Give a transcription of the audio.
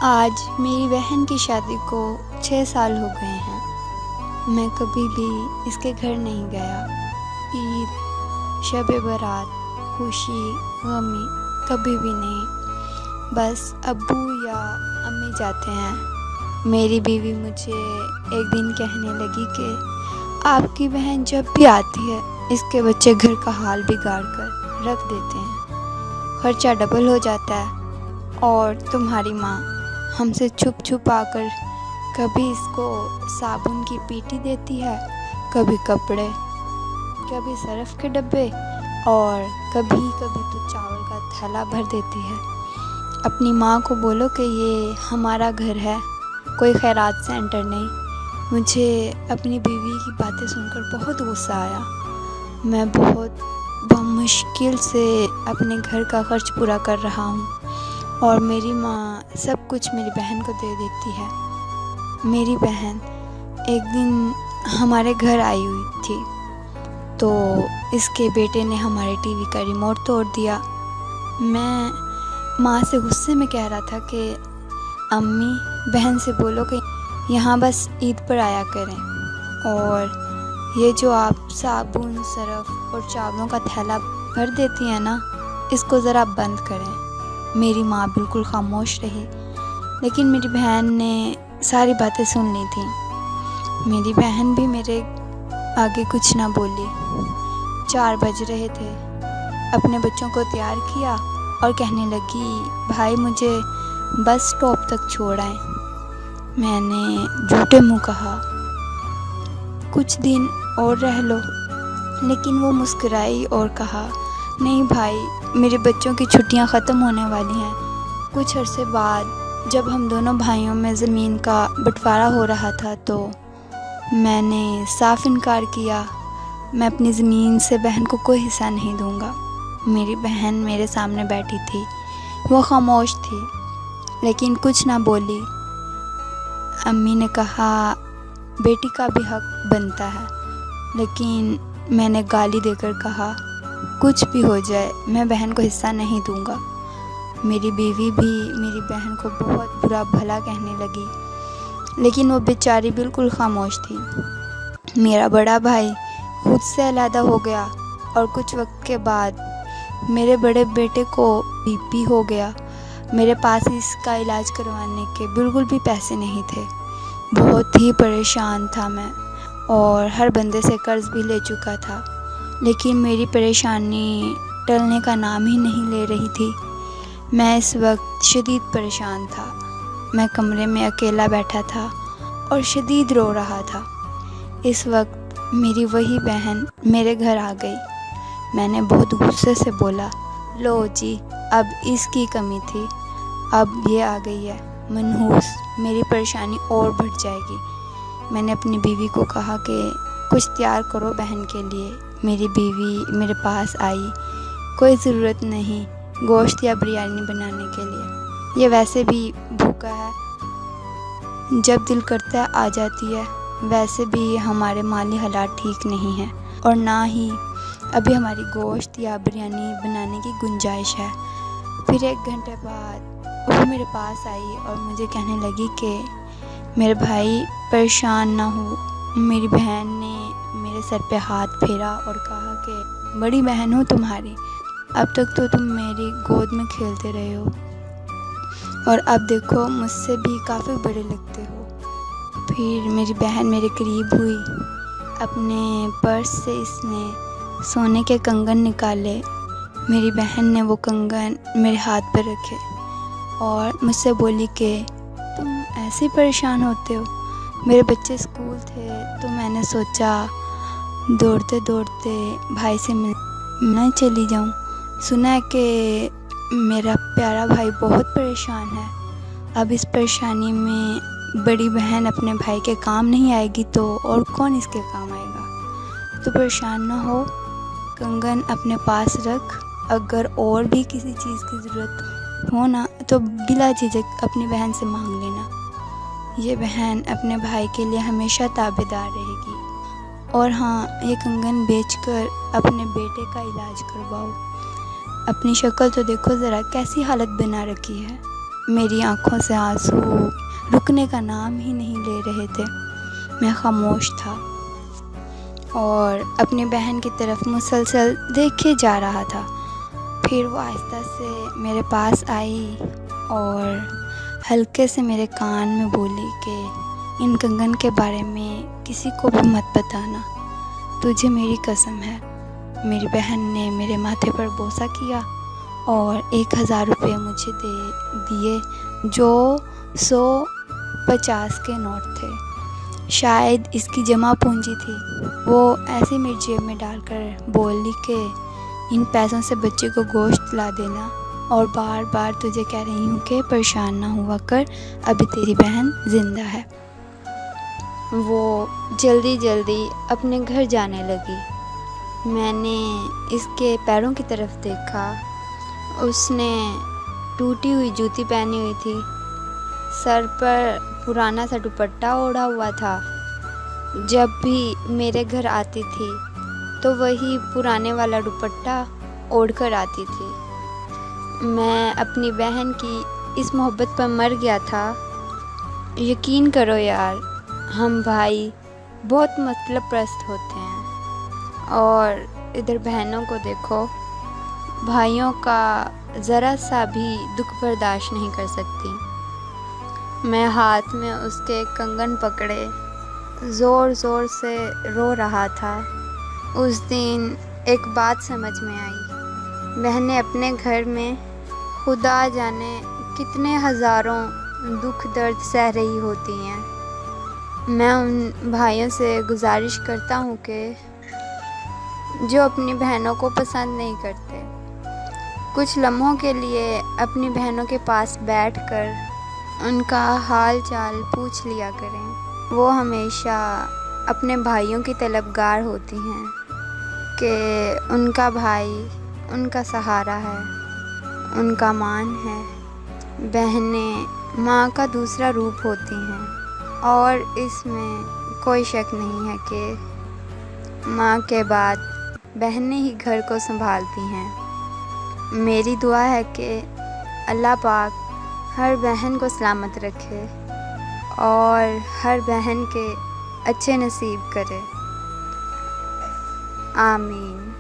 آج میری بہن کی شادی کو 6 سال ہو گئے ہیں۔ میں کبھی بھی اس کے گھر نہیں گیا۔ عید، شب برات، خوشی، غمی کبھی بھی نہیں۔ بس ابو یا امی جاتے ہیں۔ میری بیوی مجھے ایک دن کہنے لگی کہ آپ کی بہن جب بھی آتی ہے اس کے بچے گھر کا حال بگاڑ کر رکھ دیتے ہیں، خرچہ ڈبل ہو جاتا ہے، اور تمہاری ماں ہم سے چھپ چھپ آ کر کبھی اس کو صابن کی پیٹی دیتی ہے، کبھی کپڑے، کبھی سرف کے ڈبے، اور کبھی کبھی تو چاول کا تھیلا بھر دیتی ہے۔ اپنی ماں کو بولو کہ یہ ہمارا گھر ہے، کوئی خیرات سینٹر نہیں۔ مجھے اپنی بیوی کی باتیں سن کر بہت غصہ آیا۔ میں بہت بمشکل سے اپنے گھر کا خرچ پورا کر رہا ہوں، اور میری ماں سب کچھ میری بہن کو دے دیتی ہے۔ میری بہن ایک دن ہمارے گھر آئی ہوئی تھی تو اس کے بیٹے نے ہمارے ٹی وی کا ریموٹ توڑ دیا۔ میں ماں سے غصے میں کہہ رہا تھا کہ امی، بہن سے بولو کہ یہاں بس عید پر آیا کریں، اور یہ جو آپ صابن، سرف اور چاولوں کا تھیلا بھر دیتی ہیں نا، اس کو ذرا بند کریں۔ میری ماں بالکل خاموش رہی، لیکن میری بہن نے ساری باتیں سن لی تھیں۔ میری بہن بھی میرے آگے کچھ نہ بولی۔ 4 بج رہے تھے، اپنے بچوں کو تیار کیا اور کہنے لگی، بھائی مجھے بس اسٹاپ تک چھوڑ آئیں۔ میں نے جھوٹے منہ کہا، کچھ دن اور رہ لو، لیکن وہ مسکرائی اور کہا، نہیں بھائی، میرے بچوں کی چھٹیاں ختم ہونے والی ہیں۔ کچھ عرصے بعد جب ہم دونوں بھائیوں میں زمین کا بٹوارا ہو رہا تھا تو میں نے صاف انکار کیا، میں اپنی زمین سے بہن کو کوئی حصہ نہیں دوں گا۔ میری بہن میرے سامنے بیٹھی تھی، وہ خاموش تھی لیکن کچھ نہ بولی۔ امی نے کہا، بیٹی کا بھی حق بنتا ہے، لیکن میں نے گالی دے کر کہا، کچھ بھی ہو جائے میں بہن کو حصہ نہیں دوں گا۔ میری بیوی بھی میری بہن کو بہت برا بھلا کہنے لگی، لیکن وہ بیچاری بالکل خاموش تھی۔ میرا بڑا بھائی خود سے علیحدہ ہو گیا، اور کچھ وقت کے بعد میرے بڑے بیٹے کو بی پی ہو گیا۔ میرے پاس اس کا علاج کروانے کے بالکل بھی پیسے نہیں تھے۔ بہت ہی پریشان تھا میں، اور ہر بندے سے قرض بھی لے چکا تھا، لیکن میری پریشانی ٹلنے کا نام ہی نہیں لے رہی تھی۔ میں اس وقت شدید پریشان تھا۔ میں کمرے میں اکیلا بیٹھا تھا اور شدید رو رہا تھا۔ اس وقت میری وہی بہن میرے گھر آ گئی۔ میں نے بہت غصے سے بولا، لو جی، اب اس کی کمی تھی، اب یہ آ گئی ہے منحوس، میری پریشانی اور بڑھ جائے گی۔ میں نے اپنی بیوی کو کہا کہ کچھ تیار کرو بہن کے لیے۔ میری بیوی میرے پاس آئی، کوئی ضرورت نہیں گوشت یا بریانی بنانے کے لیے، یہ ویسے بھی بھوکا ہے، جب دل کرتا ہے آ جاتی ہے۔ ویسے بھی ہمارے مالی حالات ٹھیک نہیں ہیں، اور نہ ہی ابھی ہماری گوشت یا بریانی بنانے کی گنجائش ہے۔ پھر 1 گھنٹے بعد وہ میرے پاس آئی اور مجھے کہنے لگی کہ میرے بھائی پریشان نہ ہو۔ میری بہن نے میرے سر پہ ہاتھ پھیرا اور کہا کہ بڑی بہن ہوں تمہاری، اب تک تو تم میری گود میں کھیلتے رہے ہو، اور اب دیکھو مجھ سے بھی کافی بڑے لگتے ہو۔ پھر میری بہن میرے قریب ہوئی، اپنے پرس سے اس نے سونے کے کنگن نکالے۔ میری بہن نے وہ کنگن میرے ہاتھ پر رکھے اور مجھ سے بولی کہ تم ایسے پریشان ہوتے ہو۔ میرے بچے اسکول تھے تو میں نے سوچا دوڑتے دوڑتے بھائی سے ملنے چلی جاؤں۔ سنا ہے کہ میرا پیارا بھائی بہت پریشان ہے، اب اس پریشانی میں بڑی بہن اپنے بھائی کے کام نہیں آئے گی تو اور کون اس کے کام آئے گا؟ تو پریشان نہ ہو، کنگن اپنے پاس رکھ، اگر اور بھی کسی چیز کی ضرورت ہو نا تو بلا جھجک اپنی بہن سے مانگ لینا۔ یہ بہن اپنے بھائی کے لیے ہمیشہ تابعدار رہے گی۔ اور ہاں، یہ کنگن بیچ کر اپنے بیٹے کا علاج کرواؤ۔ اپنی شکل تو دیکھو ذرا، کیسی حالت بنا رکھی ہے۔ میری آنکھوں سے آنسو رکنے کا نام ہی نہیں لے رہے تھے۔ میں خاموش تھا اور اپنی بہن کی طرف مسلسل دیکھے جا رہا تھا۔ پھر وہ آہستہ سے میرے پاس آئی اور ہلکے سے میرے کان میں بولی کہ ان کنگن کے بارے میں کسی کو بھی مت بتانا، تجھے میری قسم ہے۔ میری بہن نے میرے ماتھے پر بوسہ کیا اور 1000 روپے مجھے دیے، جو 150 کے نوٹ تھے۔ شاید اس کی جمع پونجی تھی۔ وہ ایسے میری جیب میں ڈال کر بولی کہ ان پیسوں سے بچے کو گوشت لا دینا، اور بار بار تجھے کہہ رہی ہوں کہ پریشان نہ ہوا کر، ابھی تیری بہن زندہ ہے۔ وہ جلدی جلدی اپنے گھر جانے لگی۔ میں نے اس کے پیروں کی طرف دیکھا۔ اس نے ٹوٹی ہوئی جوتی پہنی ہوئی تھی، سر پر پرانا سا دوپٹہ اوڑھا ہوا تھا۔ جب بھی میرے گھر آتی تھی تو وہی پرانے والا دوپٹہ اوڑھ کر آتی تھی۔ میں اپنی بہن کی اس محبت پر مر گیا تھا۔ یقین کرو یار، ہم بھائی بہت مطلب پرست ہوتے ہیں، اور ادھر بہنوں کو دیکھو، بھائیوں کا ذرا سا بھی دکھ برداشت نہیں کر سکتی۔ میں ہاتھ میں اس کے کنگن پکڑے زور زور سے رو رہا تھا۔ اس دن ایک بات سمجھ میں آئی، بہنیں اپنے گھر میں خدا جانے کتنے ہزاروں دکھ درد سہ رہی ہوتی ہیں۔ میں ان بھائیوں سے گزارش کرتا ہوں کہ جو اپنی بہنوں کو پسند نہیں کرتے، کچھ لمحوں کے لیے اپنی بہنوں کے پاس بیٹھ کر ان کا حال چال پوچھ لیا کریں۔ وہ ہمیشہ اپنے بھائیوں کی طلبگار ہوتی ہیں کہ ان کا بھائی ان کا سہارا ہے، ان کا مان ہے۔ بہنیں ماں کا دوسرا روپ ہوتی ہیں، اور اس میں کوئی شک نہیں ہے کہ ماں کے بعد بہنیں ہی گھر کو سنبھالتی ہیں۔ میری دعا ہے کہ اللہ پاک ہر بہن کو سلامت رکھے اور ہر بہن کے اچھے نصیب کرے، آمین۔